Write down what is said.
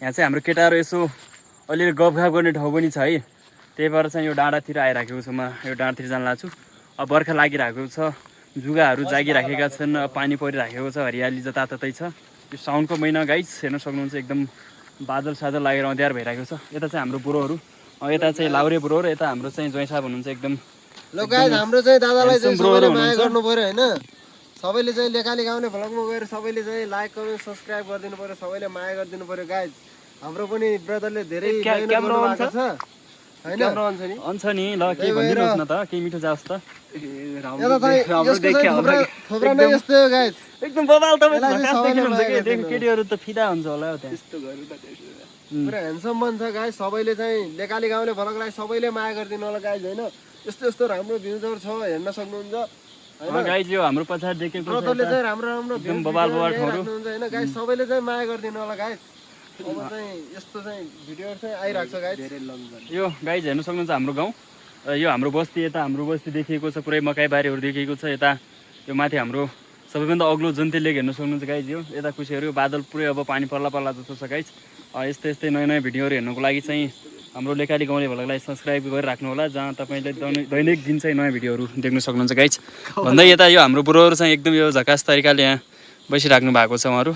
यहाँ चाहिँ हाम्रो केटाहरू यसो अलिअलि गफगाफ गर्ने ठाउँ पनि छ है। त्यही भएर चाहिँ यो डाँडातिर आइराखेको छु म। यो डाँडातिर जान लाग्छु। अब बर्खा लागिरहेको छ, जुगाहरू जागिराखेका छन्, पानी परिराखेको छ, हरियाली जताततै छ। यो साउनको महिना गाइस, हेर्न सक्नुहुन्छ एकदम बादल सादल लागेर अँध्यार भइरहेको छ। यता चाहिँ हाम्रो बुढोहरू, यता चाहिँ लाउरे बुढोहरू, यता हाम्रो चाहिँ ज्वाइँ साहब हुनुहुन्छ एकदम। ल गाइस हाम्रो चाहिँ दादालाई चाहिँ सबैले माया गर्नु पर्यो हैन। सबैले चाहिँ लेकाली गाउने भ्लगमा गएर सबैले चाहिँ लाइक कमेन्ट सब्स्क्राइब गरिदिनु पर्यो, सबैले माया गरिदिनु पर्यो गाइस। हाम्रो पनि ब्रदरले धेरै मेहनत गर्नुभएको छ हैन। अन्छ नि, ल के भनिदिनुहोस् न त, के मिठो जाओस् त। यता चाहिँ थोप्रा नै यस्तो हो गाइस। एकदम बबाल तपाईँ केटीहरू त फिदा हुन्छ होला हौ त्यहाँ। पुरा ह्यान्डसम बन्छ गाइस। सबैले चाहिँ लेकाली गाउँले भ्लगलाई सबैले माया गरिदिनु होला गाइस हैन। यस्तो यस्तो राम्रो भ्युजहरु छ, हेर्न सक्नुहुन्छ हैन गाइस। यो हाम्रो पछाडि देखेको छ ब्रदरले चाहिँ राम्रो राम्रो एकदम बबाल ठाउँहरु हैन गाइस। सबैले चाहिँ माया गरिदिनु होला गाइस। अब चाहिँ यस्तो चाहिँ भिडियोहरु चाहिँ आइराख्छ गाइस। यो गाइस हेर्न सक्नुहुन्छ हाम्रो गाउँ, यो हाम्रो बस्ती, यता हाम्रो बस्ती देखिएको छ, पुरै मकै बारीहरू देखिएको छ। यता यो माथि हाम्रो सबैभन्दा अग्लो जन्ती लेक हेर्न सक्नुहुन्छ गाइस। यो यता कुसेहरू बादल पुरै अब पानी पर्ला पर्ला जस्तो छ गाइस। यस्तै यस्तै नयाँ नयाँ भिडियोहरू हेर्नको लागि चाहिँ हाम्रो लेकाली गाउँले भ्लगलाई सब्स्क्राइब गरिराख्नु होला, जहाँ तपाईँले दैनिक दिन चाहिँ नयाँ भिडियोहरू देख्न सक्नुहुन्छ गाइस। भन्दै यता यो हाम्रो बुढोहरू चाहिँ एकदम यो झकास तरिकाले यहाँ बसिराख्नु भएको छ उहाँहरू।